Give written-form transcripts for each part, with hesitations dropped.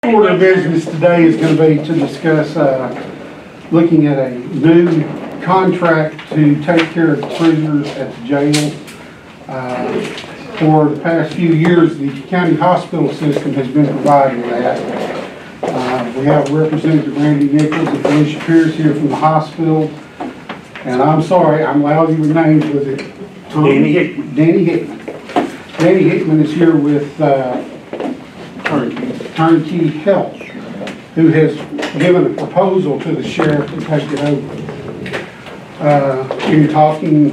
Order of business today is going to be to discuss looking at a new contract to take care of prisoners at the jail. For the past few years, the county hospital system has been providing that. We have Representative Randy Nichols and Felicia Pierce here from the hospital. And I'm sorry, I'm lousy with names. Was it Tom? Danny Hickman. Danny Hickman. Danny Hickman is here with Turnkey Health, who has given a proposal to the sheriff to take it over. In talking,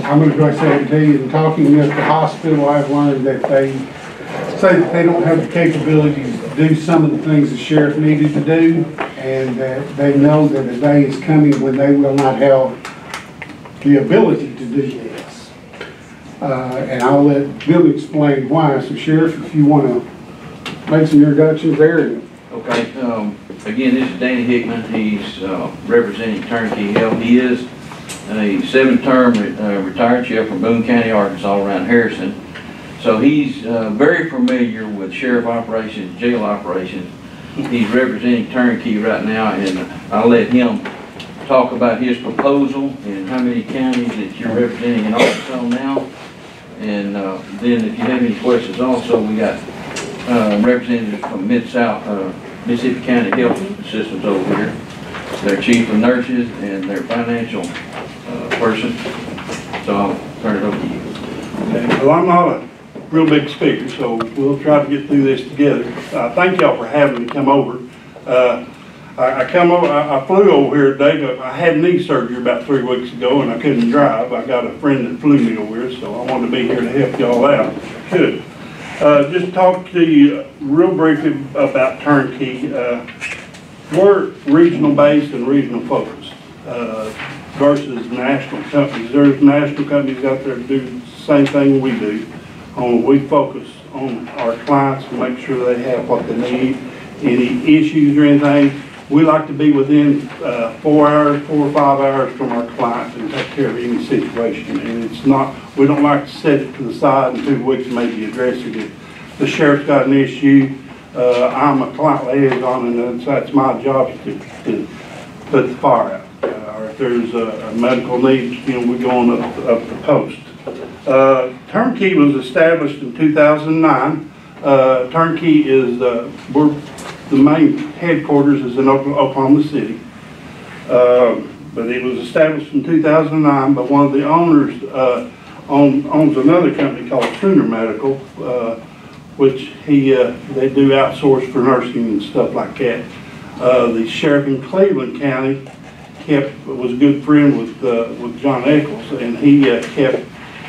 I'm going to go ahead and tell you, in talking with the hospital, I've learned that they say that they don't have the capabilities to do some of the things the sheriff needed to do, and that they know that a day is coming when they will not have the ability to do this. And I'll let Bill explain why. So, Sheriff, if you want to make some introductions there. Okay. Again, this is Danny Hickman. He's representing Turnkey Health. He is a 7-term retired sheriff from Boone County, Arkansas, around Harrison. So he's very familiar with sheriff operations, jail operations. He's representing Turnkey right now, and I'll let him talk about his proposal and how many counties that you're representing in Arkansas now. And then if you have any questions also, we got representatives from Mid-South, Mississippi County Health Systems over here. Their chief of nurses and their financial person. So I'll turn it over to you. Okay. Well, I'm not a real big speaker, so we'll try to get through this together. Thank y'all for having me come over. I flew over here today, but I had knee surgery about 3 weeks ago and I couldn't drive. I got a friend that flew me over here, so I wanted to be here to help y'all out. Good. Just talk to you real briefly about Turnkey. We're regional based and regional focused versus national companies. There's national companies out there that do the same thing we do. We focus on our clients to make sure they have what they need. Any issues or anything, we like to be within 4 or 5 hours from our clients and take care of any situation. And it's not, we don't like to set it to the side in 2 weeks, maybe addressing it. The sheriff's got an issue. I'm a client liaison, and that's my job to put the fire out. Or if there's a medical need, you know, we go on up the post. Turnkey was established in 2009. Turnkey is the main headquarters is in Oklahoma City, but it was established in 2009 by one of the owners. Owns another company called Sooner Medical, which they do outsource for nursing and stuff like that. The sheriff in Cleveland County was a good friend with John Eccles, and he kept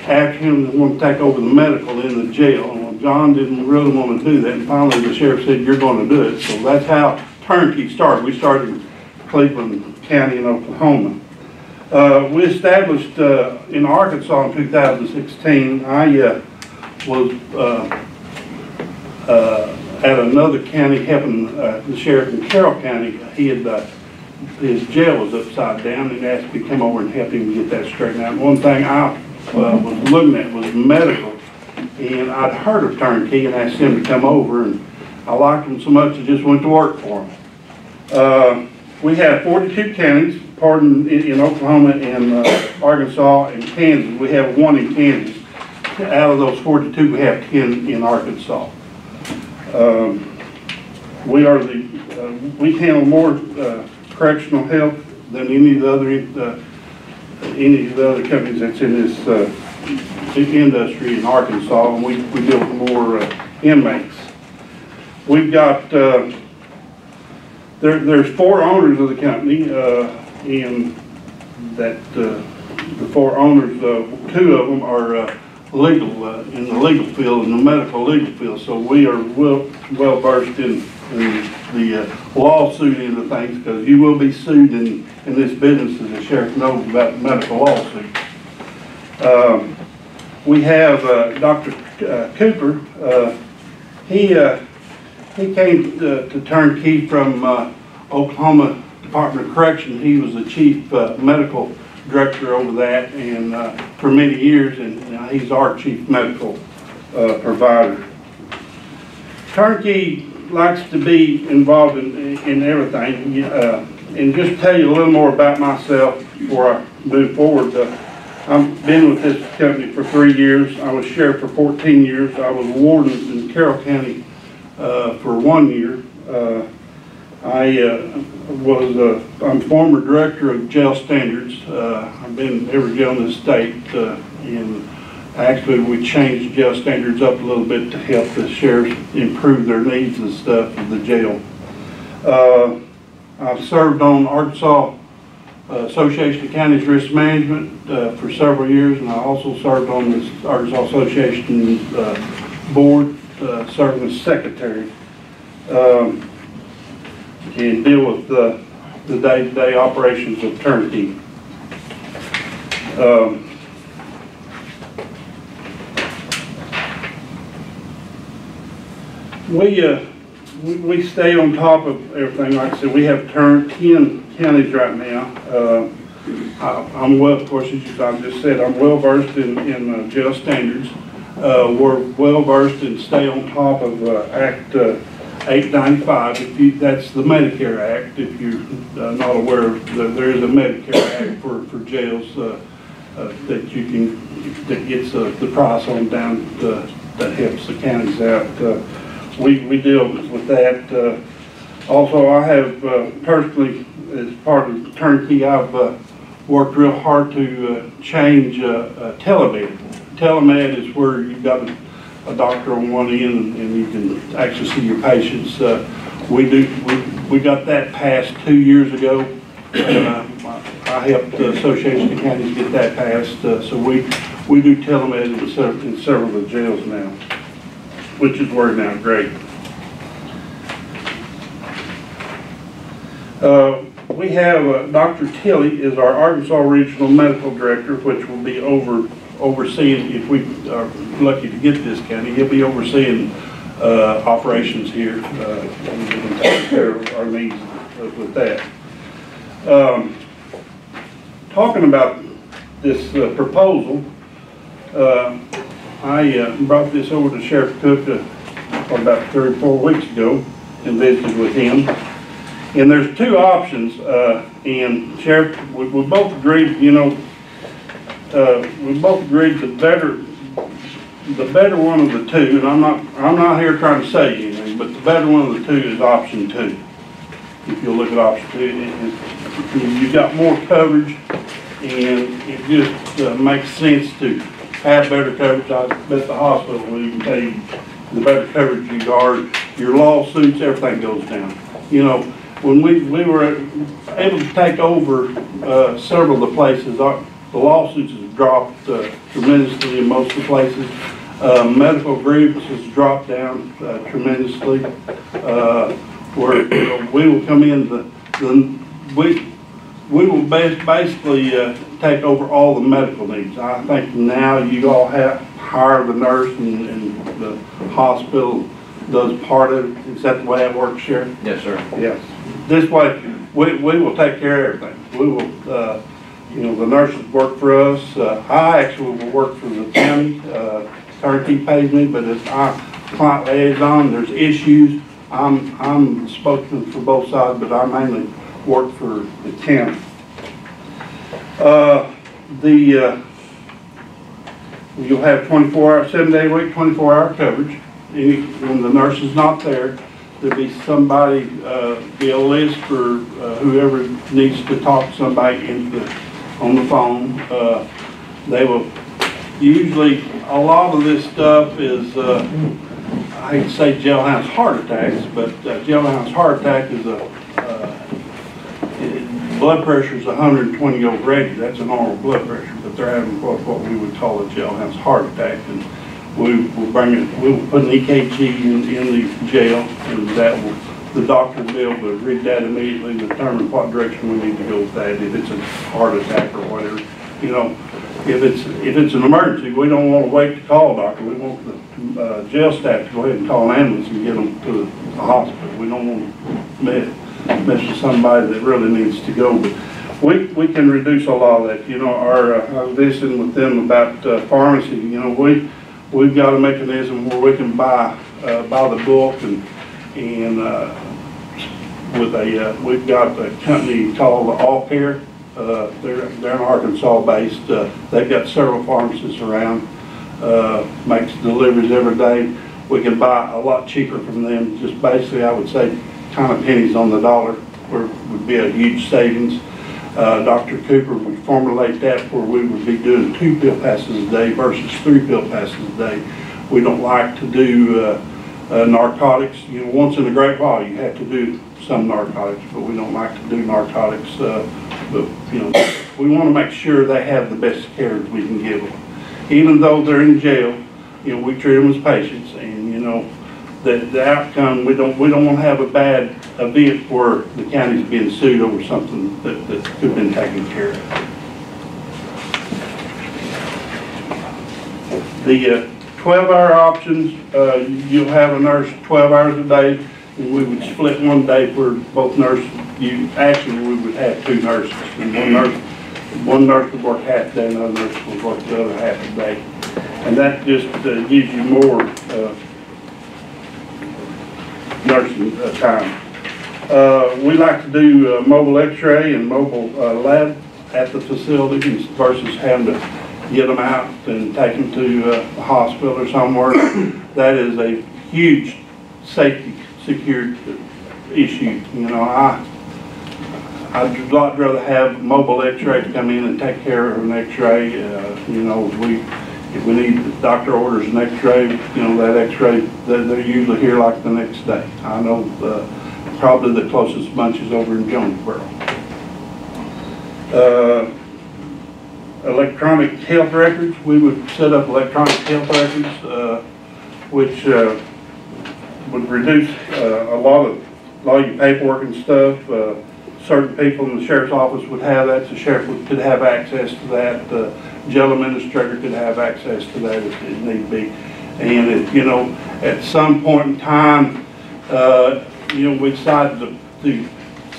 after him to want to take over the medical in the jail. And when John didn't really want to do that, and finally the sheriff said, "You're going to do it." So that's how Turnkey started. We started in Cleveland County in Oklahoma. We established in Arkansas in 2016. I was at another county helping the sheriff in Carroll County. He had his jail was upside down, and asked me to come over and help him get that straightened out. And one thing I was looking at was medical, and I'd heard of Turnkey and asked him to come over, and I liked him so much I just went to work for him. We have 42 counties, in Oklahoma and Arkansas and Kansas. We have 1 in Kansas. Out of those 42, we have 10 in Arkansas. We handle more correctional health than any of the other companies that's in this industry in Arkansas, and we deal with more inmates. We've got there's 4 owners of the company, and that the 4 owners, 2 of them are legal in the legal field, in the medical legal field. So we are well versed in the lawsuit end of things, because you will be sued in this business, as the sheriff knows about medical lawsuit. We have Dr. Cooper. He came to Turnkey from Oklahoma Department of Correction. He was the chief medical director over that, and for many years, and he's our chief medical provider. Turnkey likes to be involved in everything. And just tell you a little more about myself before I move forward. I've been with this company for 3 years. I was sheriff for 14 years. I was warden in Carroll County for 1 year. I'm former director of jail standards. I've been in every jail in the state, and actually we changed jail standards up a little bit to help the sheriffs improve their needs and stuff of the jail. I've served on Arkansas Association of Counties Risk Management for several years, and I also served on the Arkansas Association board, serving as secretary, and deal with the day-to-day operations of turnkey. We stay on top of everything. Like I said, we have 10 counties right now. I'm well, of course, as I just said, I'm well versed in jail standards. We're well versed and stay on top of Act 895. That's the Medicare Act. If you're not aware, there is a Medicare Act for jails that you can, that gets the price on down, that helps the counties out. We deal with that. Also, I have personally, as part of turnkey, I've worked real hard to change telemed. Telemed is where you've got a doctor on one end and you can actually see your patients. We got that passed 2 years ago. I helped the Association of Counties get that passed. So we do telemed in several of the jails now, which is working out great. We have Dr. Tilley is our Arkansas Regional Medical Director, which will be overseeing, if we are lucky to get this county, he'll be overseeing operations here, and we can take care of our needs with that. Talking about this proposal, I brought this over to Sheriff Cook about 3 or 4 weeks ago and visited with him. And there's 2 options, and Sheriff, we both agreed, you know, we both agreed the better one of the 2, and I'm not here trying to say anything, but the better one of the 2 is option 2. If you look at option 2, you've got more coverage, and it just makes sense to have better coverage. I bet the hospital will even tell you the better coverage you are, your lawsuits, everything goes down. You know, when we were able to take over several of the places, the lawsuits have dropped tremendously in most of the places. Medical grievances dropped down tremendously. Where we will come in, we will basically take over all the medical needs. I think now you all have hire the nurse and the hospital does part of it. Is that the way it works, Sheriff? Yes, sir. Yes. This way, we will take care of everything. We will, you know, the nurses work for us. I actually will work for the county. Turnkey pays me, but if I'm client liaison, there's issues, I'm the spokesman for both sides, but I mainly work for the county. You'll have 24-hour, 7-day a week, 24-hour coverage. When the nurse is not there, there'll be somebody, be a list for whoever needs to talk to somebody on the phone. They will usually, a lot of this stuff is, I hate to say jailhouse heart attacks, but jailhouse heart attack is blood pressure is 120 over 80. That's a normal blood pressure, but they're having what we would call a jailhouse heart attack, and we will put an EKG in the jail, and that will, the doctor will be able to read that immediately and determine what direction we need to go with that, if it's a heart attack or whatever. You know, if it's an emergency, we don't want to wait to call a doctor. We want the jail staff to go ahead and call an ambulance and get them to the hospital. We don't want to mess with somebody that really needs to go. But we can reduce a lot of that. You know, I was visiting with them about pharmacy. You know, we've got a mechanism where we can buy the bulk, and and we've got a company called All Care. They're in Arkansas based. They've got several pharmacists around, makes deliveries every day. We can buy a lot cheaper from them. Just basically, I would say, kind of pennies on the dollar would be a huge savings. Dr. Cooper would formulate that where we would be doing 2 pill passes a day versus 3 pill passes a day. We don't like to do narcotics. You know, once in a great while you have to do some narcotics, but we don't like to do narcotics. But you know, we want to make sure they have the best care that we can give them. Even though they're in jail, you know, we treat them as patients, and you know, the outcome, we don't want to have a bad event where the county's being sued over something that could have been taken care of. The 12-hour options, you'll have a nurse 12 hours a day, and we would split one day for both nurses. Actually, we would have 2 nurses, and one nurse would work half the day, and another nurse would work the other half the day. And that just gives you more nursing time. We like to do mobile x-ray and mobile lab at the facility versus having to get them out and take them to a hospital or somewhere. That is a huge safety, security issue. You know, I'd a lot rather have mobile x-ray come in and take care of an x-ray. You know, if we need, the doctor orders an x-ray, you know, that x-ray, they're usually here like the next day. I know probably the closest bunch is over in Jonesboro. Electronic health records, we would set up electronic health records, which would reduce a lot of your paperwork and stuff. Certain people in the sheriff's office would have that. The sheriff could have access to that. The jail administrator could have access to that if it need be. And if, you know, at some point in time, you know, we decided to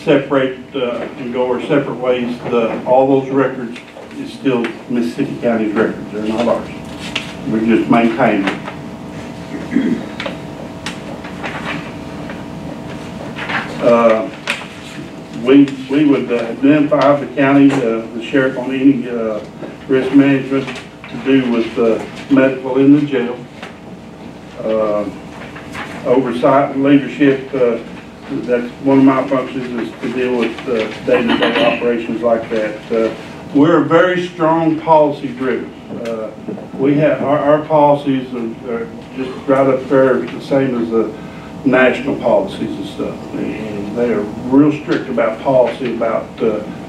separate and go our separate ways. All those records is still Mississippi County's records. They're not ours. We just maintain them. We would identify the county, the sheriff on any risk management to do with medical in the jail. Oversight and leadership, that's one of my functions, is to deal with day-to-day operations like that. We're very strong policy driven. We have our policies are just right up there, the same as the national policies and stuff. And they are real strict about policy about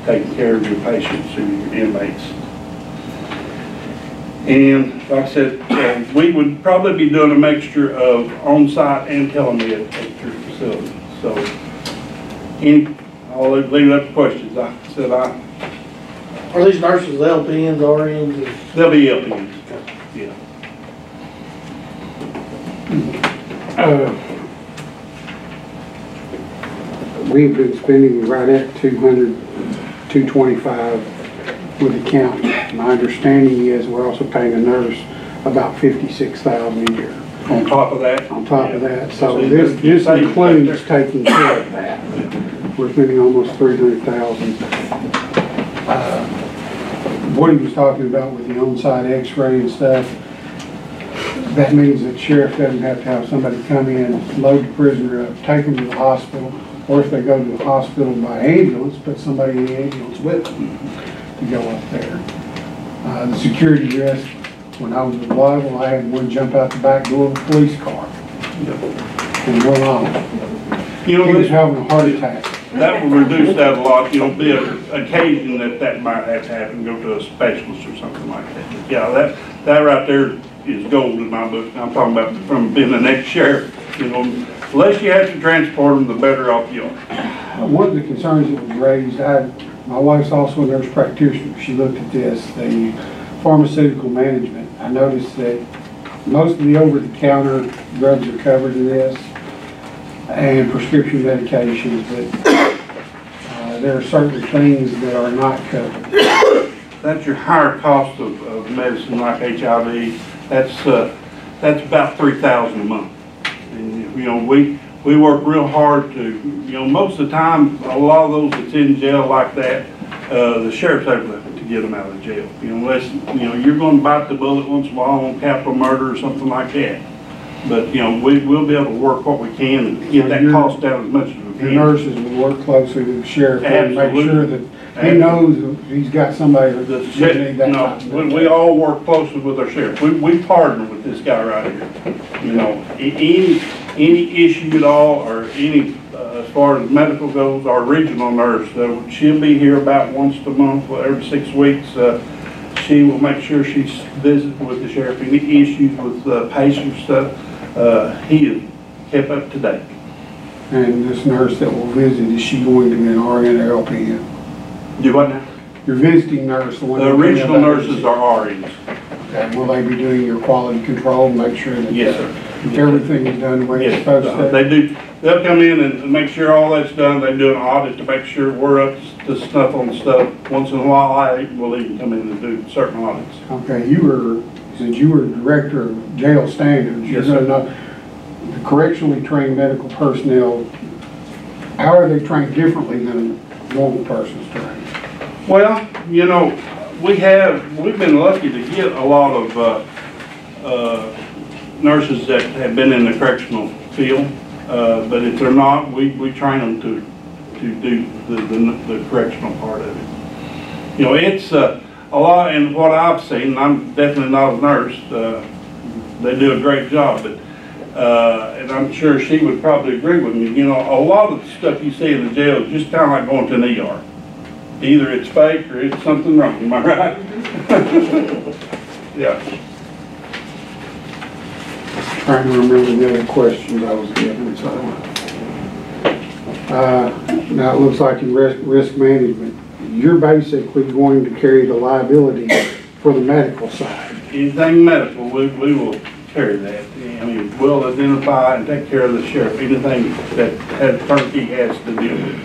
taking care of your patients or your inmates. And like I said, we would probably be doing a mixture of on-site and telemed at your facility. So, I'll leave it up to questions. Are these nurses LPNs, RNs? They'll be LPNs. Yeah. We've been spending right at 200, 225 with the county. My understanding is we're also paying a nurse about $56,000 a year. On top of that? On top of that. So this includes taking care of that. We're spending almost $300,000. What he was talking about with the on-site x-ray and stuff, that means that the sheriff doesn't have to have somebody come in, load the prisoner up, take them to the hospital, or if they go to the hospital by ambulance, put somebody in the ambulance with them to go up there. The security risk, when I was at Blytheville, I had one jump out the back door of a police car and run off. You know, he was having a heart attack. That will reduce that a lot. You know, be an occasion that might have to happen, go to a specialist or something like that. But yeah, that right there is gold in my book. I'm talking about from being the next sheriff. You know, less you have to transport them, the better off you are. One of the concerns that was raised, my wife's also a nurse practitioner. She looked at this, the pharmaceutical management. I noticed that most of the over-the-counter drugs are covered in this, and prescription medications, but there are certain things that are not covered. That's your higher cost of medicine like HIV. That's about $3,000 a month. And you know, we we work real hard to, you know, most of the time, a lot of those that's in jail like that, the sheriff's able to get them out of jail. You know, unless, you know, you're gonna bite the bullet once in a while on capital murder or something like that. But, you know, we'll be able to work what we can and get that cost down as much as we The can. nurses will work closely with the sheriff and make Absolutely. sure that he knows that he's got somebody that The need sheriff, that no, type of we all work closely with our sheriff. We partner with this guy right here. You know, any issue at all or any, as far as medical goes, our regional nurse, she'll be here about once a month, or every 6 weeks. She will make sure she's visiting with the sheriff. Any issues with patient stuff, he is kept up to date. And this nurse that will visit, is she going to be an RN or LPN? Do what now? Your visiting nurse, the one. The that regional came out nurses are RNs. Okay, will they be doing your quality control, make sure that Yes, sir. everything is done the way it's Yes, supposed to? they do. They'll come in and make sure all that's done. They do an audit to make sure we're up to snuff on stuff. Once in a while, I will even come in and do certain audits. Okay, since you were director of jail standards, you're Yes, sir. gonna know, the correctionally trained medical personnel, how are they trained differently than a normal person's trained? Well, you know, we've been lucky to get a lot of nurses that have been in the correctional field, but if they're not, we train them to do the correctional part of it. You know, it's a lot, and what I've seen, and I'm definitely not a nurse, they do a great job, but and I'm sure she would probably agree with me, you know, a lot of the stuff you see in the jail is just kind of like going to an ER. Either it's fake or it's something wrong, am I right? Yeah. Trying to remember the other questions I was given, so. Now it looks like in risk management, you're basically going to carry the liability for the medical side. Anything medical, we will carry that. I mean, we'll identify and take care of the sheriff, anything that turnkey has to deal with.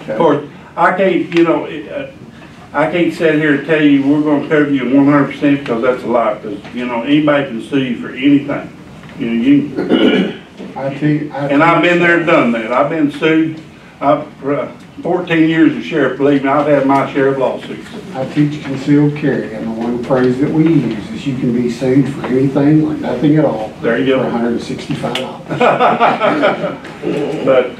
Of course, I can't, you know, I can't sit here and tell you we're going to cover you 100% because that's a lie. Because, you know, anybody can sue you for anything. You know, and I've been there and done that. I've been sued. 14 years as sheriff, believe me, I've had my share of lawsuits. I teach concealed carry, and the one phrase that we use is you can be sued for anything or nothing at all. There you go. For $165. But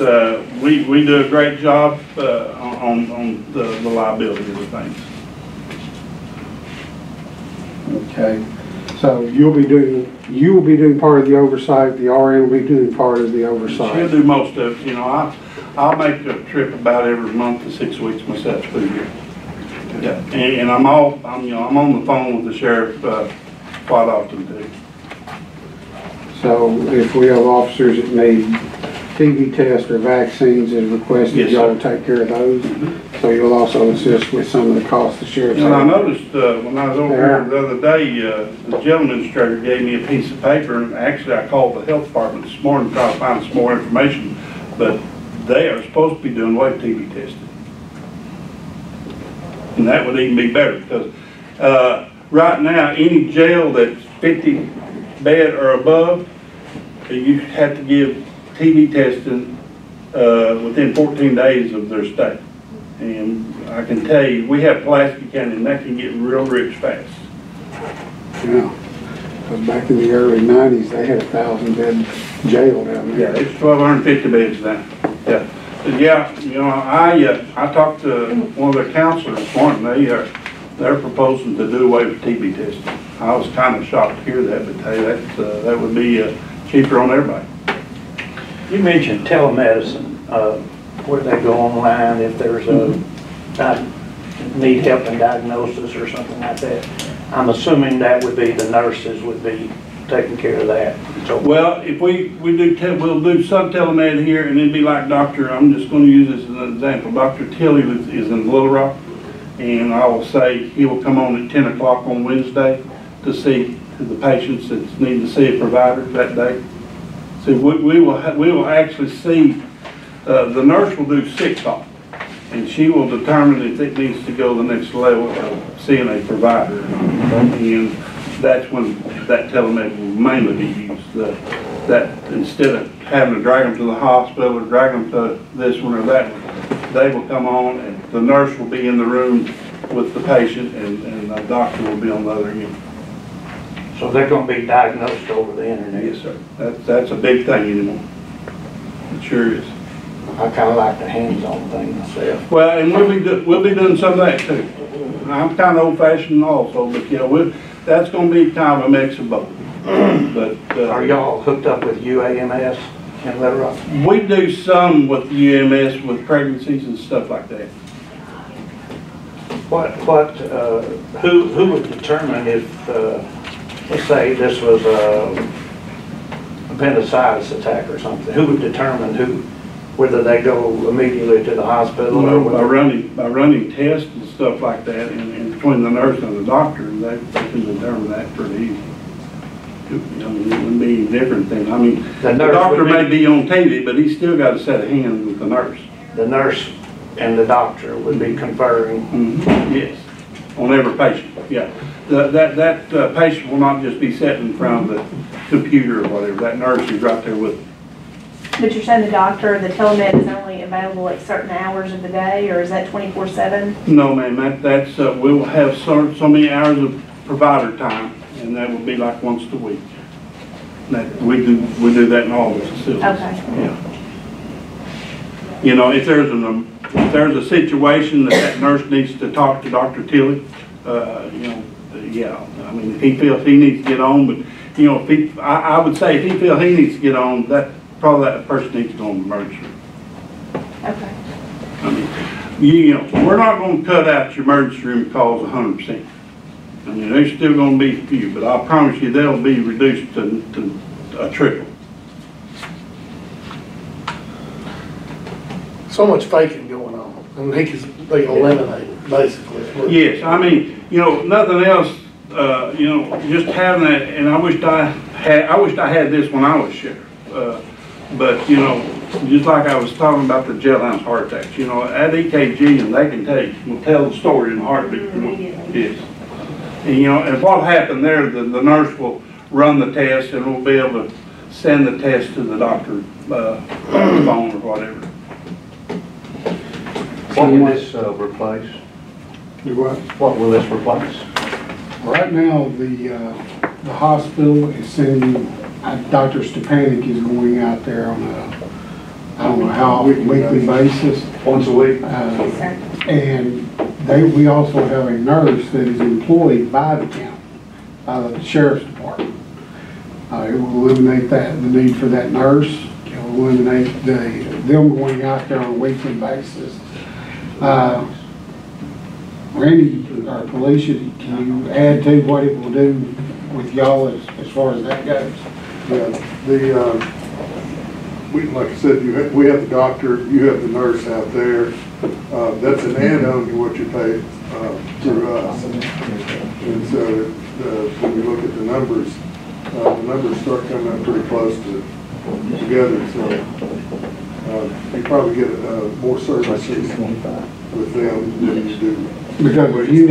we do a great job on the liability of the things. Okay, so you will be doing part of the oversight. The RN will be doing part of the She'll oversight. do most of it. You know, I'll make a trip about every month to 6 weeks myself through here. Yeah, and I'm on the phone with the sheriff quite often too. So if we have officers that need TB tests or vaccines as requested, Yes, y'all will sir. take care of those. So you'll also assist with some of the costs the sheriff's. And I noticed when I was over here the other day, the jail administrator gave me a piece of paper, and actually I called the health department this morning to try to find some more information, but they are supposed to be doing wave TB testing. And that would even be better because right now, any jail that's 50 bed or above, you have to give TB testing within 14 days of their stay. And I can tell you, we have Pulaski County, and that can get real rich fast. Yeah, because back in the early 90s, they had a 1,000-bed jail down Yeah, there. it's 1,250 beds now. Yeah, but yeah, you know, I talked to one of their counselors this morning. They're proposing to do away with TB testing. I was kind of shocked to hear that, but hey, that would be cheaper on everybody. You mentioned telemedicine, where they go online if there's need help in diagnosis or something like that. I'm assuming that would be the nurses would be taking care of that. So, Well, if we'll do some telemed here, and it'd be like I'm just going to use this as an example. Dr. Tilley is in Little Rock, and I will say he will come on at 10 o'clock on Wednesday to see the patients that need to see a provider that day. So we will actually see, the nurse will do sick call, and she will determine if it needs to go the next level of seeing a provider. And that's when that telemed will mainly be used. that instead of having to drag them to the hospital or drag them to this one or that one, they will come on and the nurse will be in the room with the patient and the doctor will be on the other end. So they're gonna be diagnosed over the internet? Yes, sir. That's a big thing anymore. It sure is. I kinda like the hands-on thing myself. Well, and we'll be doing some of that too. I'm kind of old-fashioned also, but yeah, that's gonna be kind of a mix of both. But Are y'all hooked up with UAMS in Little Rock? we do some with UMS with pregnancies and stuff like that. Who would determine if, let's say this was a appendicitis attack or something, who would determine whether they go immediately to the hospital or By whether? running tests and stuff like that, and between the nurse and the doctor, they can determine that pretty easy. I mean, it wouldn't be any different than, I mean, the doctor may be on TV, but he's still got a set of hands with the nurse. The nurse and the doctor would be conferring. Mm-hmm. Yes, on every patient, yeah. That patient will not just be sitting in front of the computer or whatever, that nurse is right there with them. But you're saying the doctor, the telemed is only available at certain hours of the day, or is that 24/7? No, ma'am, that's, we'll have so many hours of provider time, and that will be like once a week. That, we do that in all the facilities. Okay. Yeah. You know, if there's a situation that nurse needs to talk to Dr. Tilley, you know, yeah, I mean, if he feels he needs to get on, but, you know, I would say if he feels he needs to get on, probably that person needs to go on the emergency room. Okay. I mean, you know, we're not gonna cut out your emergency room calls 100%. I mean, there's still gonna be a few, but I promise you they'll be reduced to a trickle. So much faking going on, and they eliminate it, basically. Yes, I mean, you know, nothing else, you know, just having that, and I wished I had this when I was sheriff. But, you know, just like I was talking about the jailhouse heart attacks, you know, at EKG, and they can will tell the story in a heartbeat. You know? Yes. And, you know, and what happened there, the nurse will run the test and we'll be able to send the test to the doctor on the phone or whatever. What will this replace? Do what? What will this replace? Right now, the hospital is sending, Dr. Stepanik is going out there on I don't know how, weekly basis. Once a week? Yes, sir. And we also have a nurse that is employed by the county, by the sheriff's department. It will eliminate the need for that nurse. It will eliminate them going out there on a weekly basis. Randy, our police, can you add to what it will do with y'all as far as that goes? Yeah, like I said, we have the doctor, you have the nurse out there. That's an add-on to what you pay through us. And so when you look at the numbers start coming up pretty close together. So you probably get more services with them than you do. Because if you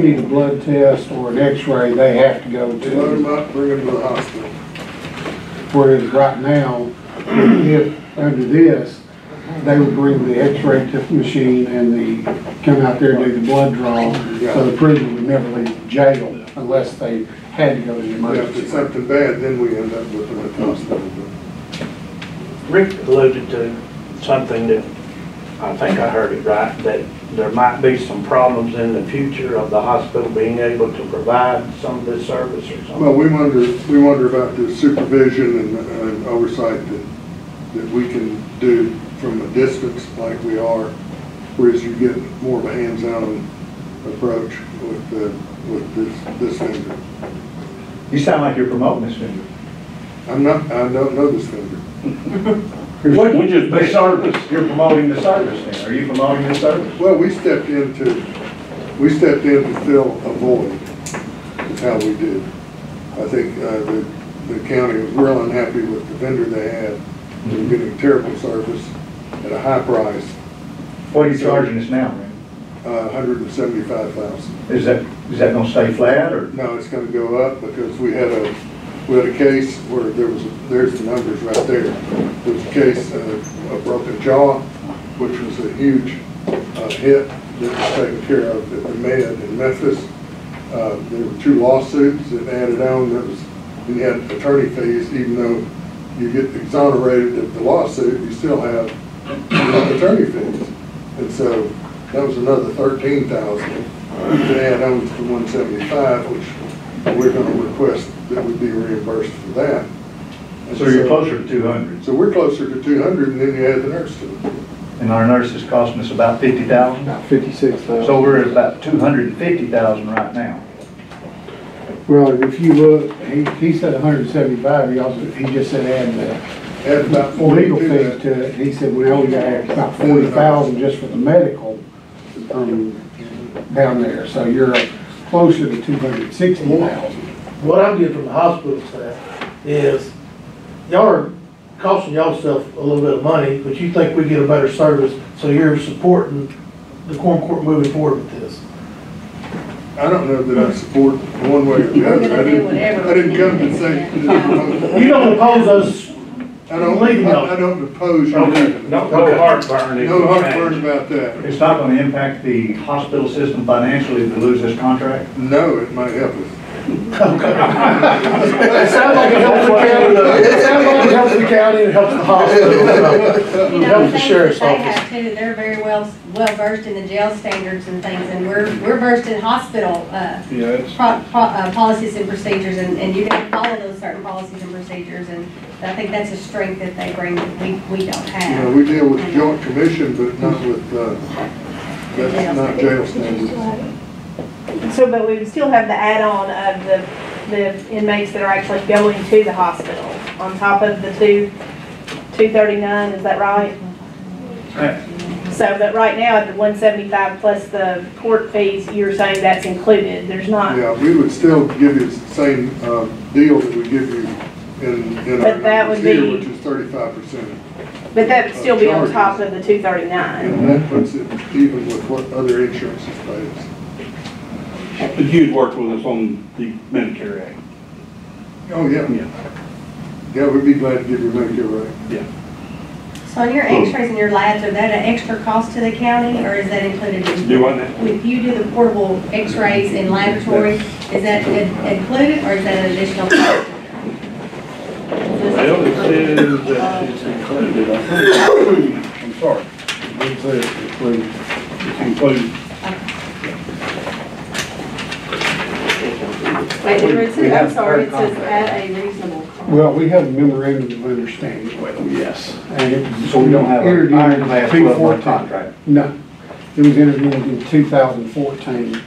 need a blood test or an x-ray, they have to go to. Load them up, bring them to the hospital. Whereas right now, if under this, they would bring the x-ray machine and come out there and do the blood draw. So the prisoner would never leave jail unless they had to go to the emergency. If it's something bad, then we end up with them at the hospital. Rick alluded to something that, I think I heard it right, that there might be some problems in the future of the hospital being able to provide some of this service or something. Well, we wonder about the supervision and oversight that we can do from a distance like we are, whereas you get more of a hands-on approach with this vendor. You sound like you're promoting this vendor. I don't know this vendor. We just the service. You're promoting the service then. Are you promoting the service? Well, we stepped in to fill a void. Is how we did. I think the county was real unhappy with the vendor they had. They were getting terrible service at a high price. What are you charging us now, man? $175,000. Is that going to stay flat or? No, it's going to go up because we had We had a case where there's the numbers right there. There was a case of a broken jaw, which was a huge hit that was taken care of at the Med in Memphis. There were 2 lawsuits that added on. You had attorney fees, even though you get exonerated of the lawsuit, you still have attorney fees. And so that was another $13,000 to add on to the 175, which we're going to request that we be reimbursed for that. And So you're closer to 200, So we're closer to 200, and then you add the nurse to it. and our nurse is costing us about 50,000. About 56,000. So we're at about 250,000 right now. Well, if you look, he said 175, he just said Add about add 40 legal to fees that. to it. He said, well, we got about 40,000 just for the medical, down there. So you're closer to 260,000. What I'm getting from the hospital staff is, y'all are costing yourself a little bit of money, but you think we get a better service, so you're supporting the Quorum Court moving forward with this. I don't know that I support one way or the We're other. gonna do whatever I didn't come to we say. can. You don't oppose us I don't oppose you. Okay, no heartburn. if No you heartburn change. about that. It's not going to impact the hospital system financially if we lose this contract? No, it might help us. It sounds like it helps the county, it sounds like it helps the county, and it helps the hospital, so You it know, helps the things sheriff's that they office. have too, they're very well versed in the jail standards and things, and we're versed in hospital, Yeah, it's, policies and procedures, and you can follow those certain policies and procedures, and I think that's a strength that they bring that we don't You have. know, we deal with joint commission, but not with, that's not jail standards. So, but we would still have the add-on of the inmates that are actually going to the hospital on top of the 239, is that right? So, but right now at the 175 plus the court fees, you're saying that's included, there's not? Yeah, we would still give you the same, deal that we give you in our But that numbers would here, be- which is 35%. But that would still be on top of the 239. And that puts it even with what other insurances pay us. but you'd work with us on the Medicare Act. Oh, yeah. Yeah. Yeah, we'd be glad to give you a Medicare rate. Yeah. So on your x-rays and your labs, are that an extra cost to the county, or is that included in? Do what now? If you do the portable x-rays in laboratory, is that included, or is that an additional cost? Well, it says that it's included, I think. I'm sorry. It says included. It's included. Wait, it says, I'm sorry, it says at a reasonable cost. Well, we have a memorandum of understanding with them, yes. And it was So we don't have entered an into ironclad 2014. 12-month contract? No, it was entered into 2014.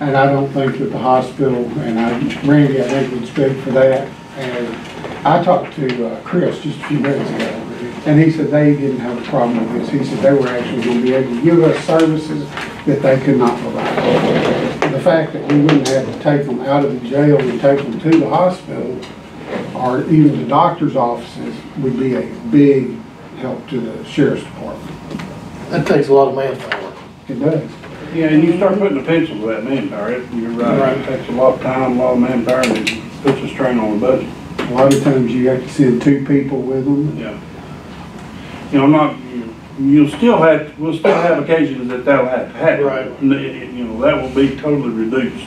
And I don't think that the hospital, Randy, I think would speak for that. And I talked to Chris just a few minutes ago, and he said they didn't have a problem with this. He said they were actually going to be able to give us services that they could not provide. And the fact that we wouldn't have to take them out of the jail and take them to the hospital, or even the doctor's offices, would be a big help to the sheriff's department. That takes a lot of manpower. It does. Yeah, and you start putting a pencil to that manpower, you're right, it takes a lot of time, a lot of manpower, and it puts a strain on the budget. A lot of times you have to send 2 people with them. Yeah. You know, we'll still have occasions that that'll have to happen. Right. You know, that will be totally reduced.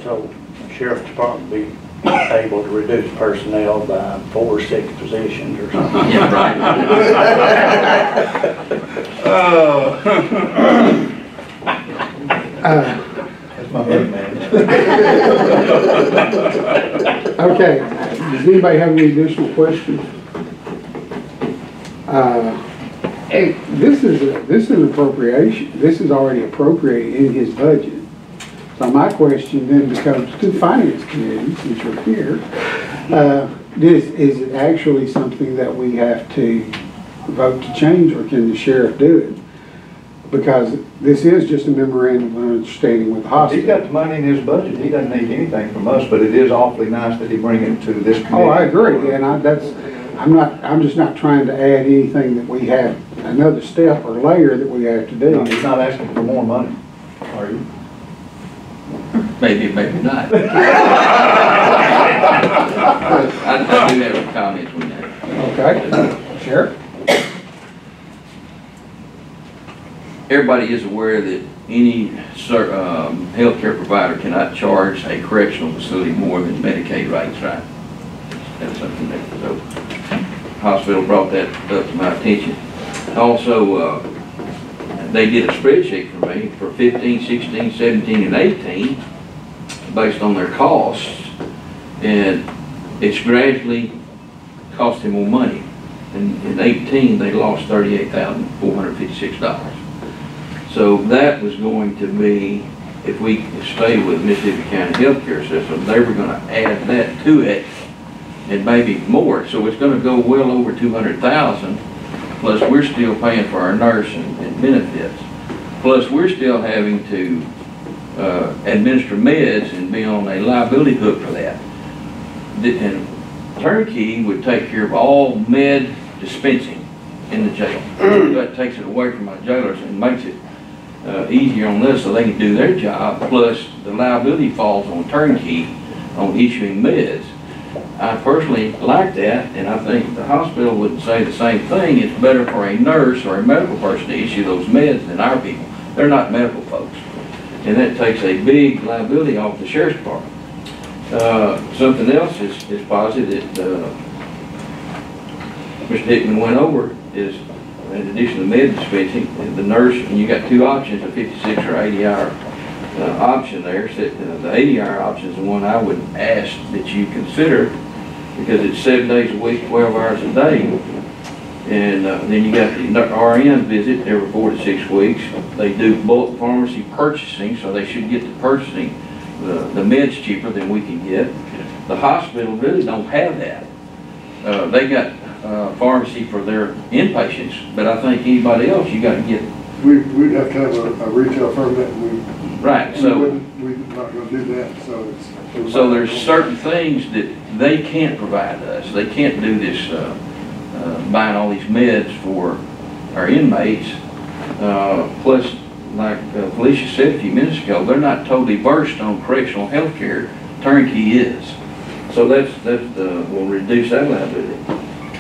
So sheriff's department be able to reduce personnel by 4 or 6 positions or something. Yeah, right. That's my big man. Okay, does anybody have any additional questions? Hey, this is an appropriation, this is already appropriated in his budget. So my question then becomes to the finance committee, since you're here, is it actually something that we have to vote to change, or can the sheriff do it? Because this is just a memorandum of understanding with the He's got hospital. the money in his budget, he doesn't need anything from us, but it is awfully nice that he bring it to this committee. Oh, I agree, and I'm just not trying to add anything that we have, another step or layer that we have to No, do. he's not asking for more money, are you? Maybe, maybe not. I do have some comments with that. Okay, Sheriff? Everybody is aware that any healthcare provider cannot charge a correctional facility more than Medicaid rates, right? That's something that, so, hospital brought that up to my attention. Also, they did a spreadsheet for me for 15, 16, 17, and 18, based on their costs, and it's gradually costing more money. In 18, they lost $38,456. So that was going to be, if we stay with Mississippi County healthcare system, they were going to add that to it, and maybe more. So it's going to go well over 200,000. Plus we're still paying for our nurse and benefits. Plus we're still having to administer meds and be on a liability hook for that. And turnkey would take care of all med dispensing in the jail. That takes it away from our jailers and makes it easier on us so they can do their job. Plus the liability falls on turnkey on issuing meds. I personally like that, and I think the hospital would say the same thing. It's better for a nurse or a medical person to issue those meds than our people. They're not medical folks. And that takes a big liability off the sheriff's department. Something else is positive that Mr. Hickman went over is, in addition to med dispensing, the nurse, and you got two options, a 56 or 80-hour option there. So, the 80-hour option is the one I would ask that you consider, because it's 7 days a week, 12 hours a day. And then you got the RN visit every 4 to 6 weeks. They do bulk pharmacy purchasing, so they should get the purchasing, the meds cheaper than we can get. The hospital really don't have that. They got pharmacy for their inpatients, but I think anybody else, you got to get. We'd have to have a retail permit, and right, so we're not going to do that, so there's certain things that they can't provide us. They can't do this buying all these meds for our inmates. Plus, like Felicia said a few minutes ago, they're not totally versed on correctional health care. Turnkey is. So that's will reduce that liability.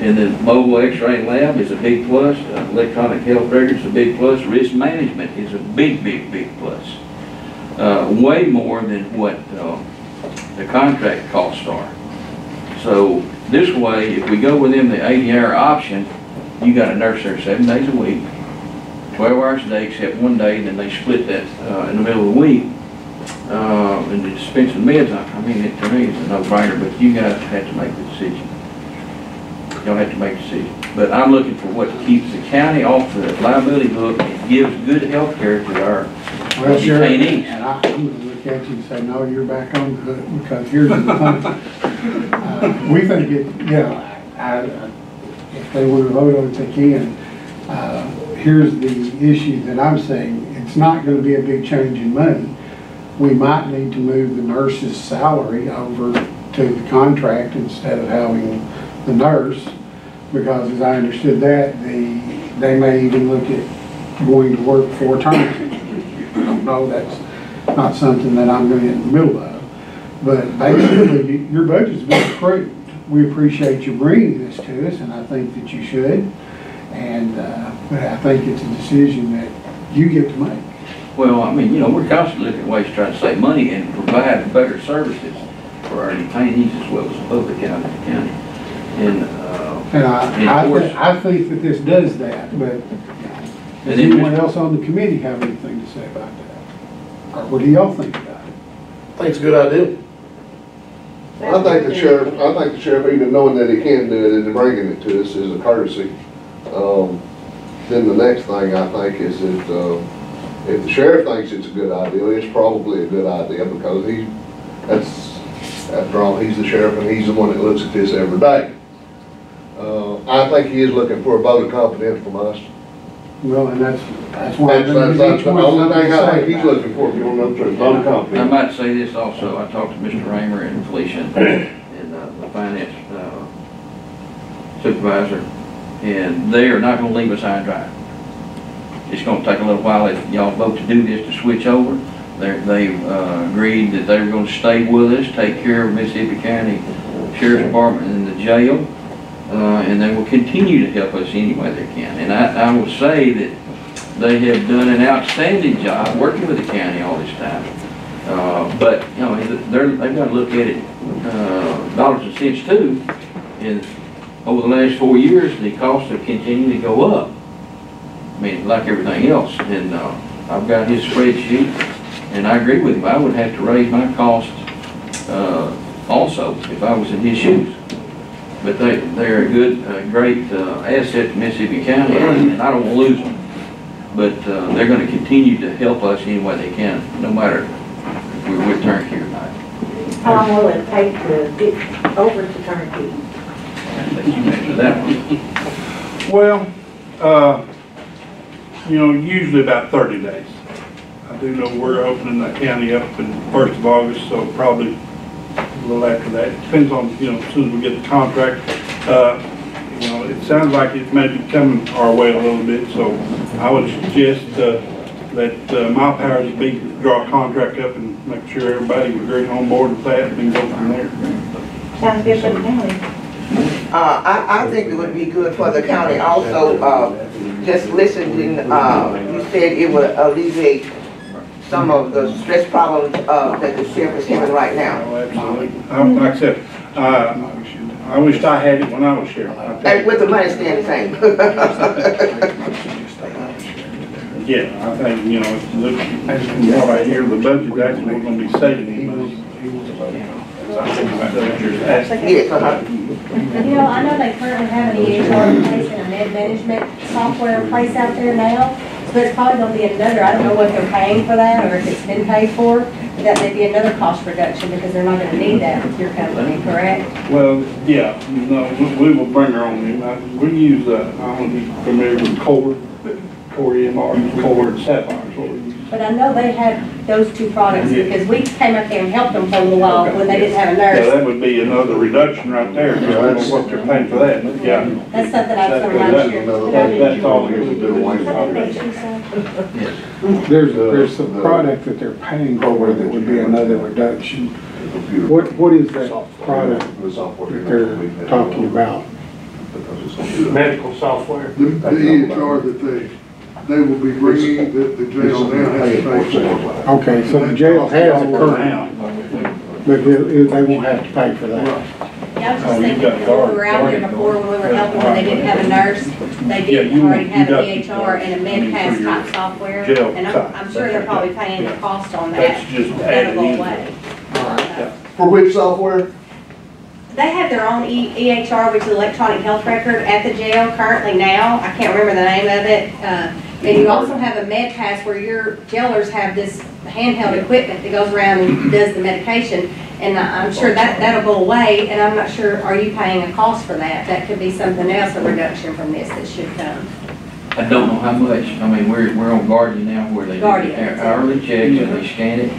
And then mobile x-ray lab is a big plus. Electronic health records is a big plus. Risk management is a big, big, big plus. Way more than what the contract costs are. So this way, if we go within the 80-hour option, you got a nurse there 7 days a week, 12 hours a day, except one day, and then they split that in the middle of the week. And to dispense the meds, I mean, to me, it's a no-brainer, but you guys have to make the decision. Y'all have to make a decision. But I'm looking for what keeps the county off the liability hook and gives good health care to our detainees. And I'm going to look at you and say, no, you're back on the hook, because here's the thing. We think it, if they want to vote on it, they can. Here's the issue that I'm saying. It's not going to be a big change in money. We might need to move the nurse's salary over to the contract instead of having the nurse, because as I understood that, they may even look at going to work 4 times. I don't know, that's not something that I'm going to get in the middle of. But basically, your budget's been approved. We appreciate you bringing this to us, and I think that you should. And but I think it's a decision that you get to make. Well, I mean, you know, we're constantly looking at ways to try to save money and provide better services for our detainees as well as the public out in the county. And I think that this does that, but does anyone else on the committee have anything to say about that? Or what do y'all think about it? I think it's a good idea. I think the sheriff, even knowing that he can do it and bringing it to us is a courtesy. Then the next thing I think is that if the sheriff thinks it's a good idea, it's probably a good idea, because after all, he's the sheriff and he's the one that looks at this every day. I think he is looking for a vote of confidence from us. Well, and that's why that's the only thing I think he's looking for. If you want to know the truth, vote of confidence. I might say this also. I talked to Mr. Raymer and Felicia and the finance supervisor, and they are not going to leave us high and dry. It's going to take a little while if y'all vote to do this to switch over, They agreed that they were gonna stay with us, take care of Mississippi County Sheriff's Department and the jail, and they will continue to help us any way they can. And I will say that they have done an outstanding job working with the county all this time. But, you know, they've got to look at it, dollars and cents too. And over the last 4 years, the costs have continued to go up. I mean, like everything else. And I've got his spreadsheet, and I agree with him. I would have to raise my costs also if I was in his shoes. But they're a good, great asset to Mississippi County, and I don't want to lose them. But they're going to continue to help us any way they can, no matter if we're with turnkey or not. How long will it take to get over to turnkey? I'll let you answer that one. Well, you know, usually about 30 days. I do know we're opening the county up in 1st of August, so probably a little after that. It depends on, you know, as soon as we get the contract. You know, it sounds like it may be coming our way a little bit, so I would suggest that my powers be draw a contract up and make sure everybody was very on board with that and then go from there. Sounds good for the county. I think it would be good for the county also, just listening, you said it would alleviate some of the stress problems that the sheriff is having right now. Oh, absolutely. Like I said, I wished I had it when I was sheriff. And with the money staying the same. Yeah, I think, you know, look, from what I hear, the budget actually we're gonna be saving money. Yes, You know, I know they currently have an EHR in place and a med management software in place out there now, so it's probably gonna be another, I don't know what they're paying for that, or if it's been paid for, but that may be another cost reduction, because they're not gonna need that with your company, correct? Well, yeah, no, we will bring our own in. We use, I don't know if you're familiar with Core EMR, Core and Sapphire. But I know they had those two products, because we came up there and helped them for a little while when they didn't have a Yeah, nurse. that would be another reduction right there. I don't know what they're paying for that, but yeah. That's something I was gonna run you. That's all it is. There's a product that they're paying for that would be another reduction. What is that product that they're talking about? Medical software. The EHR that they will be bringing, that the jail now has to pay for. Okay, so the jail has a current, but they won't have to pay for that. Yeah, I was just thinking, because when we were out there before, when we were helping, when they didn't have a nurse, they did already have an EHR and a MedPass type software. And I'm sure they're probably paying the cost on that. That's just That'll added go in. away. For which software? They have their own EHR, which is electronic health record at the jail currently now. I can't remember the name of it. And you also have a med pass where your jailers have this handheld equipment that goes around and does the medication. And I'm sure that'll go away, and I'm not sure, are you paying a cost for that? That could be something else, a reduction from this that should come. I don't know how much. I mean, we're on Guardian now where they do Guardian. hourly checks and they scan it.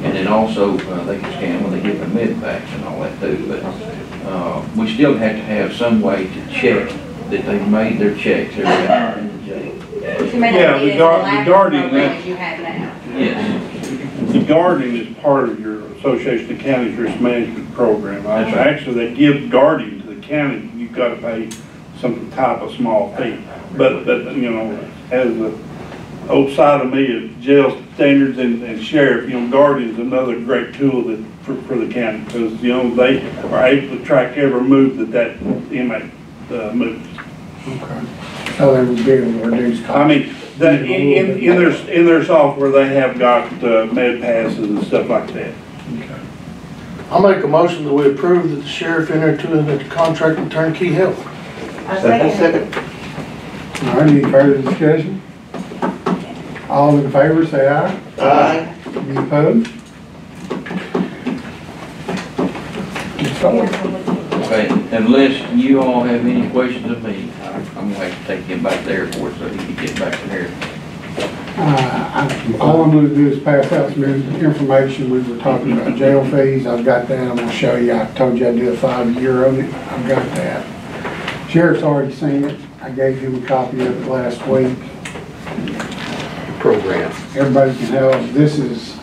And then also, they can scan when they get the med packs and all that too. But we still have to have some way to check that they've made their checks every hour in the jail. Which you may Yeah, not the need as Guardian, program as you have now. Yes. The Guardian is part of your Association of Counties Risk Management Program. That's right. Actually, they give Guardian to the county, you've got to pay some type of small fee. But you know, as the old side of me of jail standards and sheriff, you know, Guardian's another great tool that for the county, because, you know, they are able to track every move that inmate moves. Okay. So they would be able to reduce costs. I mean, that in their software, they have got med passes and stuff like that. Okay. I'll make a motion that we approve that the sheriff enter into a contract with Turnkey Health. I second. All right, any further discussion? All in favor, say aye. Aye. Any opposed? It's over. Okay, unless you all have any questions of me, I'm gonna have to take him back to the airport so he can get back to here. All I'm gonna do is pass out some information. We were talking about jail fees. I've got that. I'm gonna show you. I told you I'd do a 5-year on it. I've got that. Sheriff's already seen it. I gave him a copy of it last week. Program. Everybody can have, this is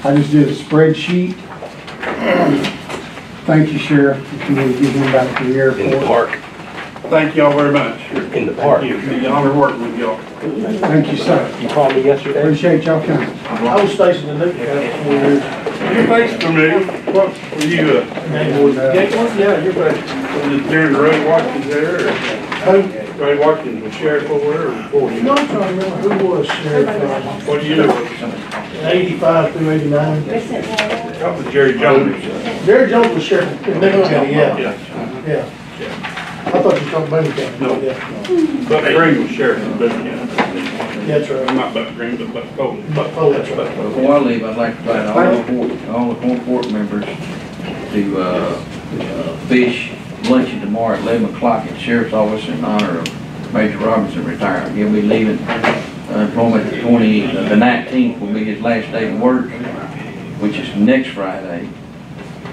I just did a spreadsheet. Thank you, Sheriff, if you would give him back to the airport. In the park. Thank y'all very much. In the park. Thank you. Be honored working with y'all. Thank you, sir. You called me yesterday? Appreciate y'all coming. I was stationed in Newton County for 4 years. Your face familiar. What were you, Gateway? Yeah, you're right. was it during Ray Watkins there, or Who? Ray Watkins was sheriff over there, or before you? No, I'm trying to remember who was sheriff, What year was it? 85 through 89. That was Jerry Jones. Jerry Jones was sheriff in Newton County, yeah, Yeah. yeah. I thought you were talking Boone County. No. Yeah, Buck Green was sheriff in Boone County. that's right. Not Buck Green, but Buck Foley. Oh, that's right. Before I leave, I'd like to invite all the court members to fish luncheon tomorrow at 11 o'clock at the Sheriff's Office in honor of Major Robinson retiring. He'll be leaving employment the 19th will be his last day of work, which is next Friday,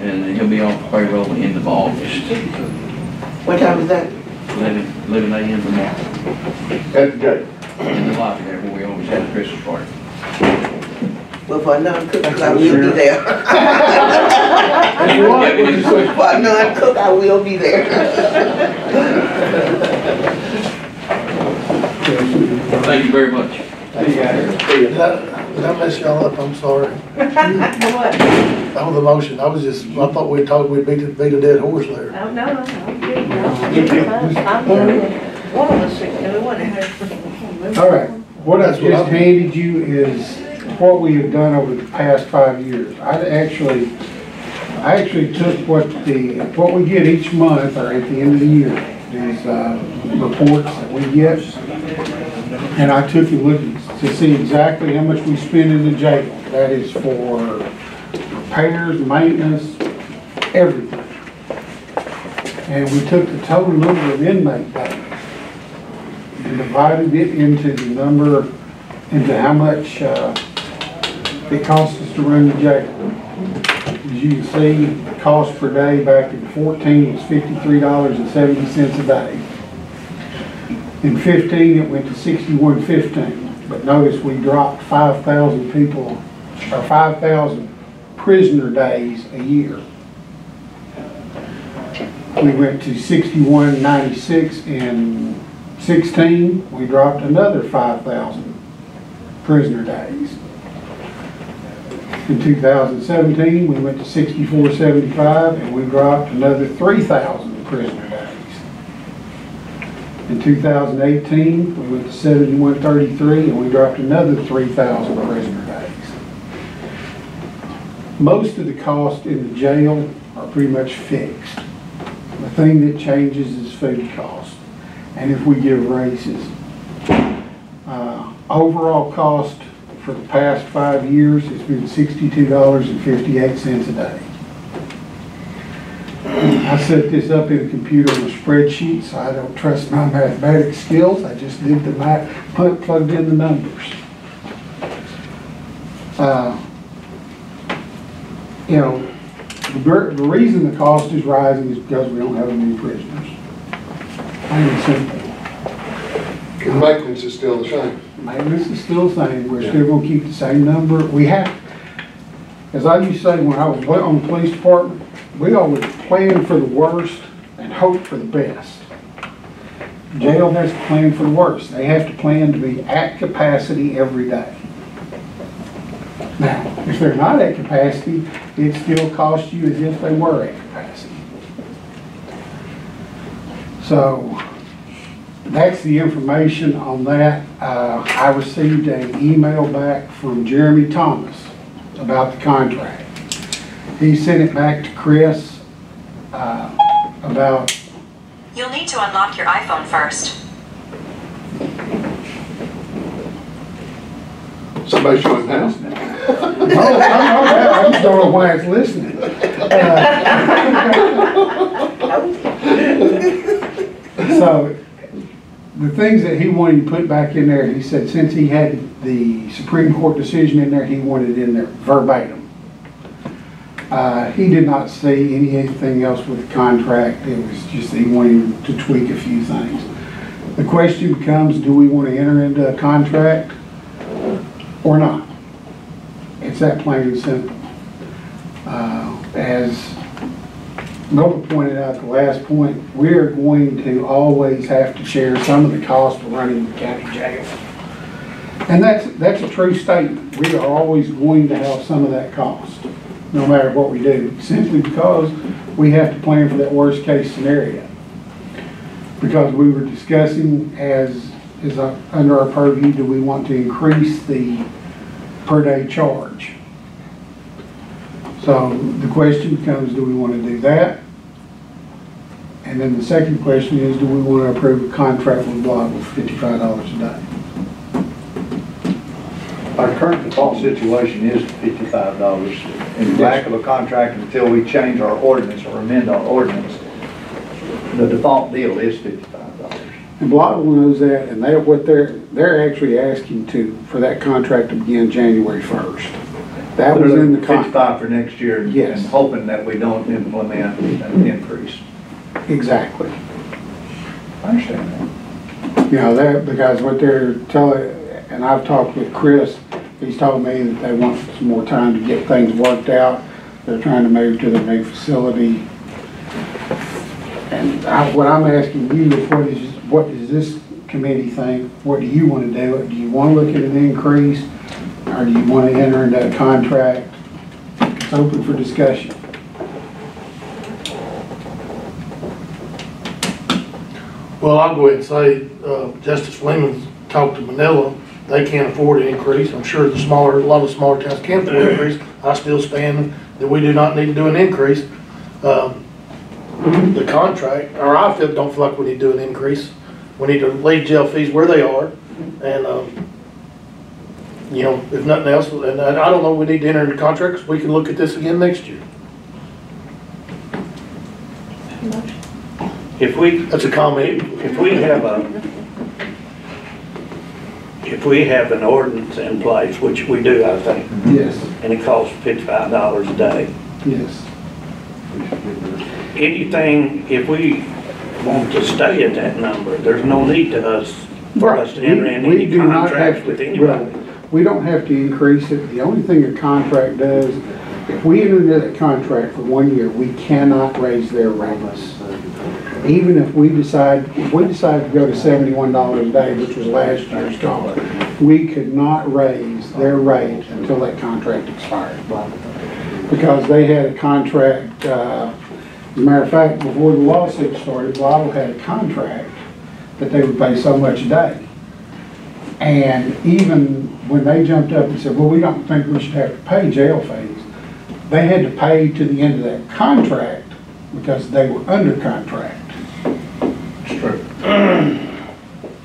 and he'll be off the payroll at the end of August. What time is that? 11 a.m. tomorrow. At the gate. In the lobby there where we always have the Christmas party. Well, for a non-cook, I will be there. If you want, what did you say? For a non-cook, I will be there. Thank you very much. Did I mess y'all up? I'm sorry. On the motion, I thought we talked, we beat a dead horse there. No, no, no. One of us, we want to All right, what I've just handed you is what we have done over the past 5 years. I actually took what we get each month, or at the end of the year, these reports that we get, and I took a look to see exactly how much we spend in the jail. That is for repairs, maintenance, everything. And we took the total number of inmate days and divided it into the number, into how much it costs us to run the jail. As you can see, the cost per day back in 14 was $53.70 a day. In 15, it went to $61.15. But notice we dropped 5,000 people, or 5,000 prisoner days a year. We went to $61.96 in 16. We dropped another 5,000 prisoner days. In 2017, we went to $64.75, and we dropped another 3,000 prisoner days. In 2018, we went to $71.33, and we dropped another 3,000 prisoner days. Most of the costs in the jail are pretty much fixed. The thing that changes is food costs, and if we give raises. Overall cost for the past 5 years has been $62.58 a day. I set this up in a computer on a spreadsheet, so I don't trust my mathematics skills. I just did the math, plugged in the numbers. You know, the reason the cost is rising is because we don't have any prisoners. Plain and simple. The maintenance is still the same. Maintenance is still the same. We're still going to keep the same number. We have, as I used to say when I was on the police department, we always plan for the worst and hope for the best. Jail has to plan for the worst. They have to plan to be at capacity every day. Now, if they're not at capacity, it still costs you as if they were at capacity. So, that's the information on that. I received an email back from Jeremy Thomas about the contract. He sent it back to Chris about... You'll need to unlock your iPhone first. Somebody show him how. I just don't know why it's listening. So, the things that he wanted to put back in there, he said since he had the Supreme Court decision in there, he wanted it in there verbatim. He did not see anything else with the contract. It was just he wanted to tweak a few things. The question becomes, do we want to enter into a contract or not? It's that plain and simple. As Noah pointed out at the last point, we're going to always have to share some of the cost of running the county jail. And that's a true statement. We are always going to have some of that cost, no matter what we do, simply because we have to plan for that worst case scenario. Because we were discussing as under our purview, do we want to increase the per day charge? So the question becomes, do we want to do that? And then the second question is, do we want to approve a contract with Block with $55 a day? Our current default situation is $55. In lack of a contract until we change our ordinance or amend our ordinance, the default deal is $55. And Block knows that, and they're actually asking for that contract to begin January 1st. That was in the contract. 55 for next year. Yes. And hoping that we don't implement an increase. Exactly. I understand that. You know, because what they're telling, and I've talked with Chris, he's told me that they want some more time to get things worked out. They're trying to move to their new facility. And what I'm asking you is what does this committee think? What do you want to do? Do you want to look at an increase? Or do you want to enter into a contract? It's open for discussion. Well, I'll go ahead and say, Justice Fleming's talked to Manila. They can't afford an increase. I'm sure a lot of smaller towns can't afford an increase. I still stand that we do not need to do an increase. The contract, or don't feel like we need to do an increase. We need to leave jail fees where they are. And, you know, if nothing else, and I don't know, we need to enter into contracts. We can look at this again next year. That's a comment. If we have an ordinance in place, which we do, I think. Yes. And it costs $55 a day. Yes. Anything, if we want to stay at that number, there's no need for us to enter in any contract with anybody. Right. We don't have to increase it. The only thing a contract does, if we enter into that contract for 1 year, we cannot raise their rates. Even if we decide to go to $71 a day, which was last year's cost, we could not raise their rate until that contract expired. Because they had a contract, as a matter of fact, before the lawsuit started, Blotto had a contract that they would pay so much a day. And even when they jumped up and said, well, we don't think we should have to pay jail fees, they had to pay to the end of that contract because they were under contract. It's true.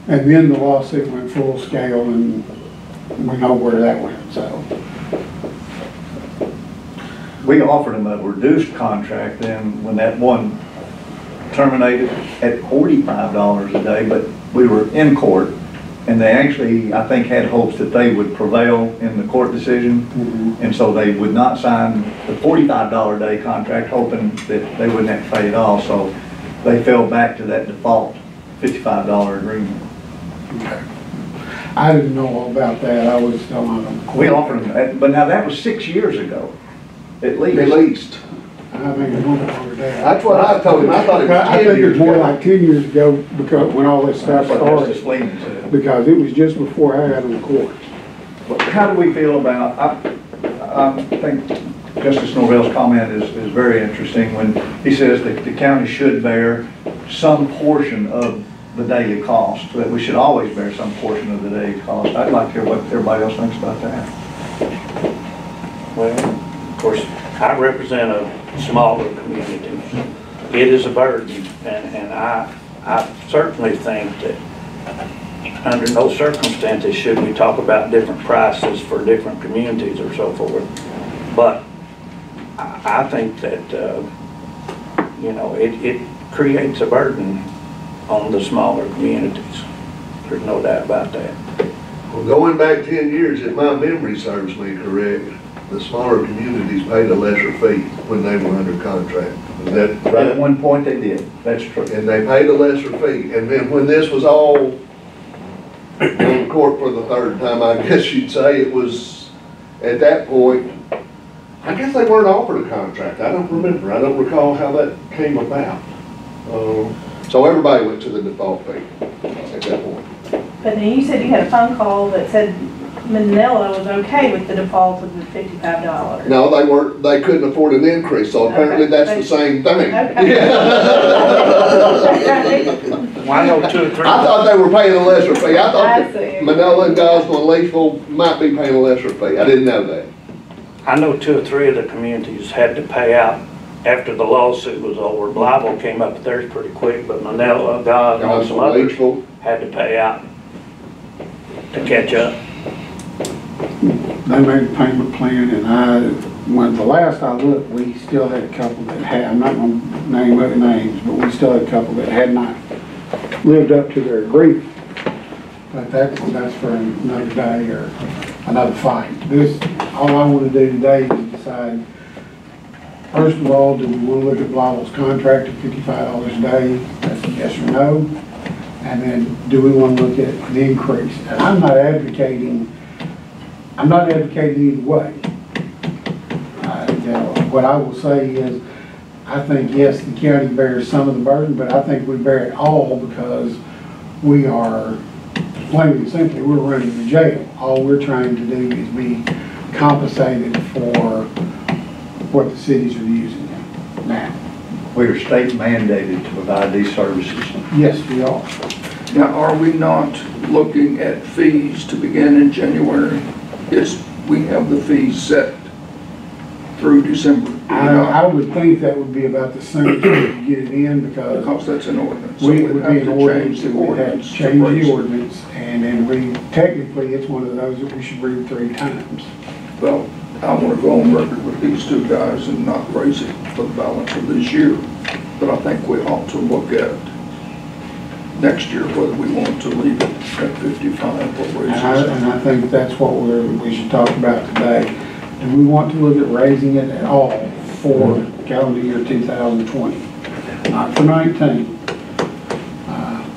And then the lawsuit went full scale, and we know where that went, so. We offered them a reduced contract then when that one terminated at $45 a day, but we were in court. And they actually, I think, had hopes that they would prevail in the court decision. Mm-hmm. And so they would not sign the $45 a day contract, hoping that they wouldn't have to pay it all. So they fell back to that default $55 agreement. Okay. I didn't know all about that. I was telling them. We offered them, but now that was 6 years ago, at least. I think it's more longer than that. That's what I told him. I thought it was 10 I think years it's more ago. like 10 years ago, because when all this stuff started. Said. Because it was just before I got on the court. But how do we feel about, I think Justice Norvell's comment is very interesting when he says that the county should bear some portion of the daily cost, that we should always bear some portion of the daily cost. I'd like to hear what everybody else thinks about that. Well, of course, I represent a smaller community. It is a burden, and I certainly think that under no circumstances should we talk about different prices for different communities or so forth. But I think that, you know, it creates a burden on the smaller communities. There's no doubt about that. Well, going back 10 years, if my memory serves me correct, the smaller communities paid a lesser fee when they were under contract. Is that right? At one point they did. That's true. And they paid a lesser fee. And then when this was all in court for the third time, I guess you'd say, it was at that point, I guess they weren't offered a contract. I don't remember. I don't recall how that came about. So everybody went to the default fee at that point. But then you said you had a phone call that said Manila was okay with the default of the $55. No, they weren't, they couldn't afford an increase, so apparently Okay. that's the same thing. Okay. Well, I know 2 or 3. I thought they were paying a lesser fee. I I thought see. that Manila and Gosnell and Leesville might be paying a lesser fee. I didn't know that. I know 2 or 3 of the communities had to pay out after the lawsuit was over. Blytheville came up with theirs pretty quick, but Manila, God, and some Gosnell, others Leesville. had to pay out to catch up. They made a payment plan, and when the last I looked, we still had a couple that had, I'm not gonna name other names, but we still had a couple that had not lived up to their agreement. But that's for another day or another fight. All I wanna do today is decide, first of all, do we wanna look at Blytheville's contract at $55 a day? That's a yes or no. And then, do we wanna look at the increase? And I'm not advocating either way. What I will say is, I think, yes, the county bears some of the burden, but I think we bear it all because we are, plain and simply, we're running the jail. All we're trying to do is be compensated for what the cities are using now. We are state mandated to provide these services. Yes, we are. Now, are we not looking at fees to begin in January? Yes, we have the fees set through December. I would think that would be about the same time to get it in because that's an ordinance. So we we'd would have be an to ordinance, change the and we'd have to ordinance. change the ordinance, and then technically, it's one of those that we should read 3 times. Well, I want to go on record with these 2 guys and not raise it for the balance of this year. But I think we ought to look at next year whether we want to leave it at 55 or raise it. And I think that's what we should talk about today. Do we want to look at raising it at all for calendar year 2020? Not for 19.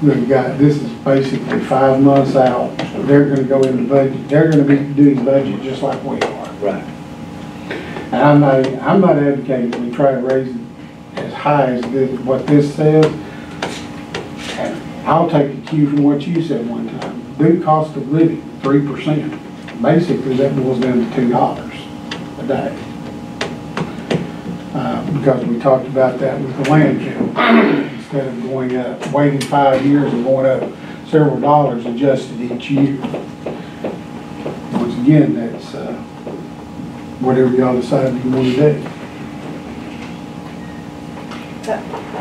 This is basically 5 months out. They're gonna go into budget. They're gonna be doing budget just like we are. Right. And I'm not advocating we try to raise it as high as what this says. And I'll take a cue from what you said one time. The cost of living, 3%. Basically, that boils down to $2 a day. Because we talked about that with the landfill. Instead of going up, waiting 5 years and going up several dollars adjusted each year. Once again, that's whatever y'all decide you want to do.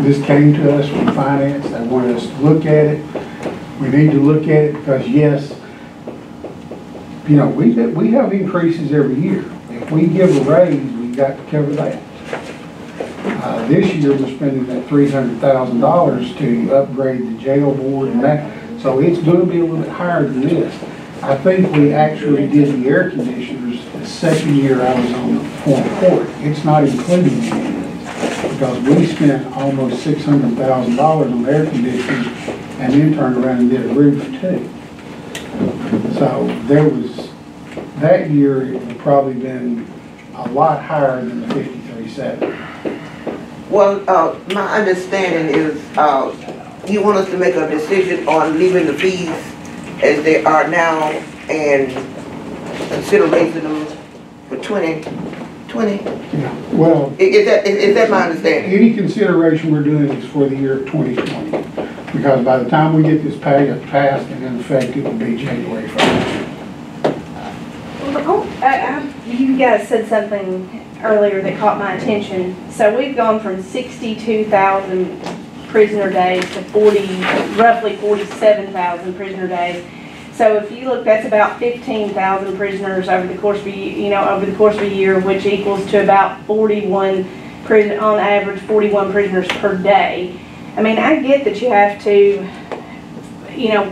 This came to us from finance. They wanted us to look at it. We need to look at it because yes, you know, we have increases every year. If we give a raise, we've got to cover that. This year we're spending that $300,000 to upgrade the jail board and that, so it's going to be a little bit higher than this. I think we actually did the air conditioners the second year I was on the court. It's not included in it because we spent almost $600,000 on air conditioners and then turned around and did a roof too. So that year it would probably been a lot higher than the 53.7. Well, my understanding is, you want us to make a decision on leaving the fees as they are now and consider raising them for 2020? Yeah, well. Is that my understanding? Any consideration we're doing is for the year 2020. Because by the time we get this passed and in effect, it will be January 1st. You guys said something earlier that caught my attention. So we've gone from 62,000 prisoner days to roughly 47,000 prisoner days. So if you look, that's about 15,000 prisoners over the course of a year, which equals to about 41 on average 41 prisoners per day. I mean, I get that you have to,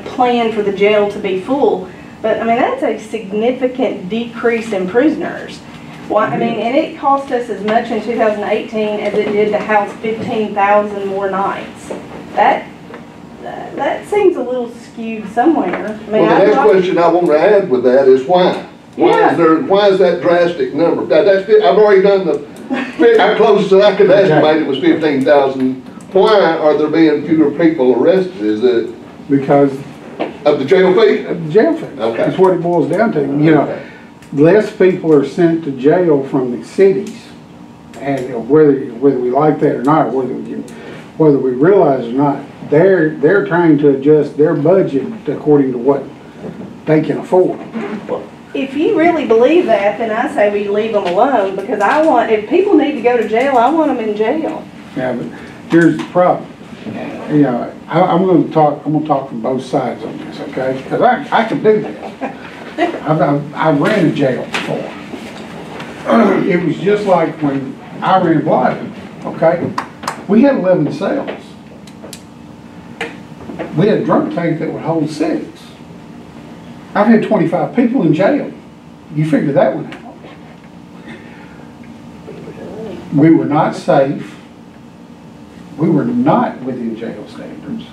plan for the jail to be full, but I mean, that's a significant decrease in prisoners. And it cost us as much in 2018 as it did to house 15,000 more nights. That seems a little skewed somewhere. Well, the next question I want to add with that is why? Why is that drastic number? I've already done our closest that I could estimate it was 15,000. Why are there being fewer people arrested? Is it Because of the jail fee? jail fees. Okay. That's what it boils down to. You know, less people are sent to jail from the cities, and whether we like that or not, whether we realize or not, they're trying to adjust their budget according to what they can afford. If you really believe that, then I say we leave them alone, because if people need to go to jail, I want them in jail. Yeah, but here's the problem. You know, I'm gonna talk from both sides on this, okay? Because I can do this. I've ran a jail before. It was just like when I ran Blyden, okay? We had 11 cells. We had a drunk tank that would hold 6. I've had 25 people in jail. You figure that one out. We were not safe. We were not within jail standards.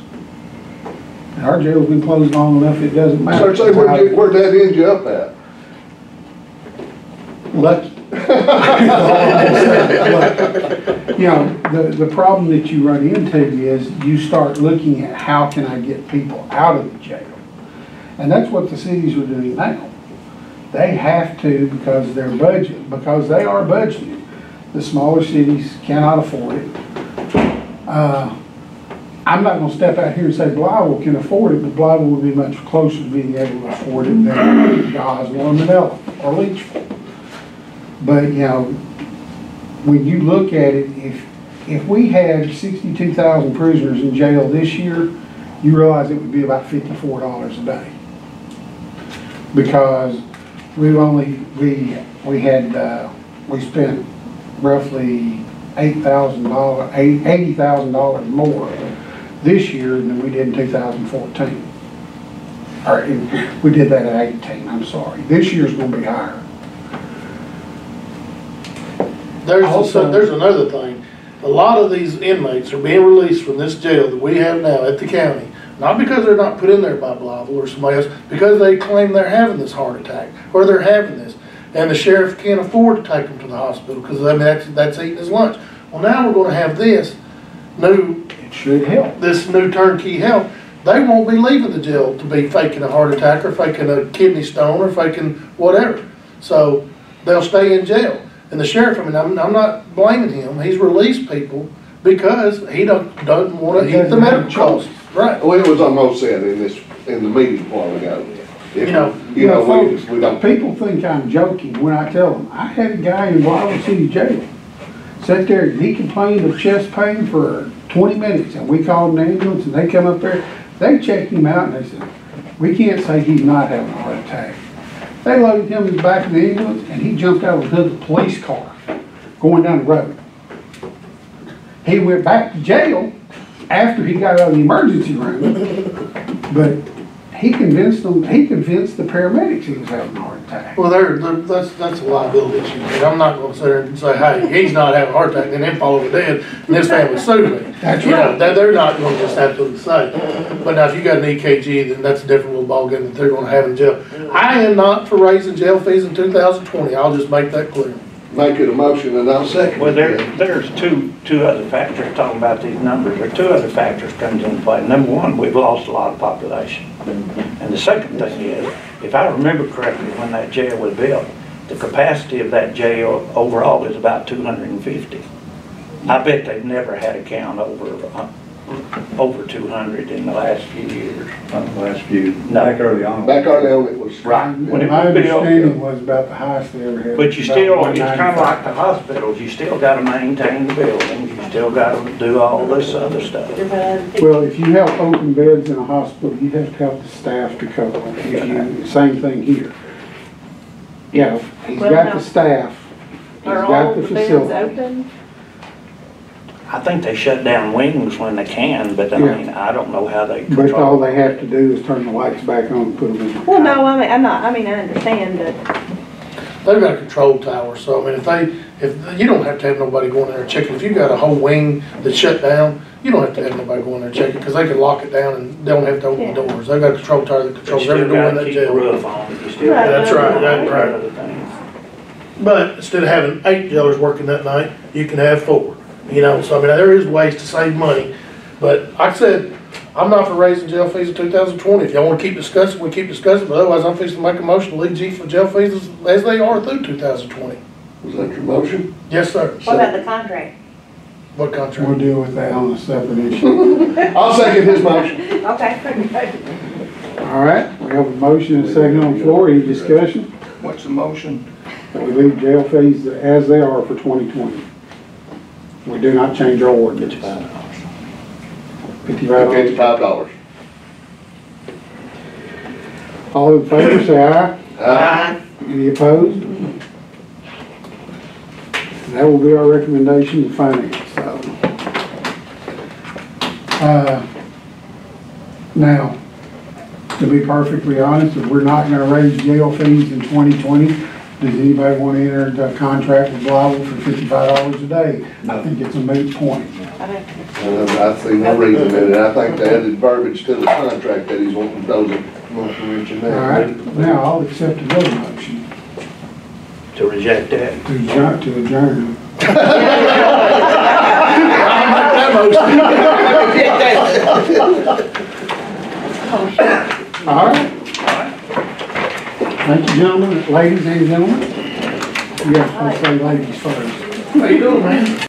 And our jail's been closed long enough, it doesn't matter. So where'd that end you up at? Lucky. You know, the problem that you run into is you start looking at how can I get people out of the jail. And that's what the cities are doing now. They have to, because their budget, because they are budgeted. The smaller cities cannot afford it. I'm not going to step out here and say Blyville can afford it, but Blyville would be much closer to being able to afford it than Goswell or Manila or Leachville. But, you know, when you look at it, if we had 62,000 prisoners in jail this year, you realize it would be about $54 a day. Because we spent roughly $80,000 more this year than we did in 2014. Or we did that at 18, I'm sorry. This year's gonna be higher. There's another thing. A lot of these inmates are being released from this jail that we have now at the county, not because they're not put in there by Blyville or somebody else, because they claim they're having this heart attack, or they're having this. And the sheriff can't afford to take them to the hospital, because I mean, that's eating his lunch. Well, now we're gonna have this new, it should help. This new turnkey help. They won't be leaving the jail to be faking a heart attack or faking a kidney stone or faking whatever. So they'll stay in jail. And the sheriff, I mean, I'm not blaming him. He's released people because he doesn't want to eat the medical costs. Right. Well, it was almost said in the meeting a while ago. We don't. People think I'm joking when I tell them, I had a guy in Blyville City Jail sat there and he complained of chest pain for 20 minutes, and we called an ambulance and they come up there, they checked him out and they said, we can't say he's not having a heart attack. They loaded him in the back of the ambulance and he jumped out of the police car going down the road. He went back to jail after he got out of the emergency room, but he convinced the paramedics he was having a heart attack. Well, that's a liability issue. And I'm not going to sit there and say, hey, he's not having a heart attack, and then fall over dead, and this family sued me. That's right. They're not going to just absolutely say. But now, if you got an EKG, then that's a different little ballgame that they're going to have in jail. I am not for raising jail fees in 2020. I'll just make that clear. Make it a motion and I'll second. Well, there's two other factors talking about these numbers. There are two other factors comes into play. Number one, we've lost a lot of population. And the second thing is, if I remember correctly, when that jail was built, the capacity of that jail overall is about 250. I bet they've never had a count over 200 in the last few years. Not the last few, No. back early on. Back early on it was. Right. When it My was built, understanding was about the highest they ever had. but you about still, it's 195. kind of like the hospitals, you still gotta maintain the buildings, you still gotta do all this other stuff. Well, if you have open beds in a hospital, you have to have the staff to cover it. Same thing here. Yeah, he's got the staff, he's Are got all the the beds facility. open? I think they shut down wings when they can, but I Yeah. mean, I don't know how they But control. all they have to do is turn the lights back on and put them in. Well, no, I understand, but They've got a control tower, so I mean, if you don't have to have nobody going in there checking. If you got a whole wing that's shut down, You don't have to have nobody go in there and check it, because they can lock it down and they don't have to open the doors. They've got a control tower that But controls you every still door in gotta that keep the jail. roof on, you still. Right. That's right, that's right. Other things. But instead of having 8 jailers working that night, you can have 4. You know, so I mean, there is ways to save money. But like I said, I'm not for raising jail fees in 2020. If y'all wanna keep discussing, we keep discussing, but otherwise I'm fixing to make a motion to leave chief for jail fees as they are through 2020. Was that your motion? Yes, sir. What about the contract? What contract? We'll deal with that on a separate issue. I'll second his motion. Okay. All right, we have a motion and a second on the floor. Any discussion? What's the motion? That we leave jail fees as they are for 2020. We do not change our ordinance. $55. $55. All in favor, say aye. Aye. Any opposed? That will be our recommendation to finance, so. Now, to be perfectly honest, if we're not gonna raise jail fees in 2020, does anybody want to enter into a contract with Blythe for $55 a day? I think it's a moot point. I see no reason in it. I think the added verbiage to the contract that he's wanting to throw the wrench in All there. right, now I'll accept another motion To reject that. to adjourn. I'll make that motion. All right. Thank you, gentlemen, ladies and gentlemen. You have to say ladies first. How you doing, man?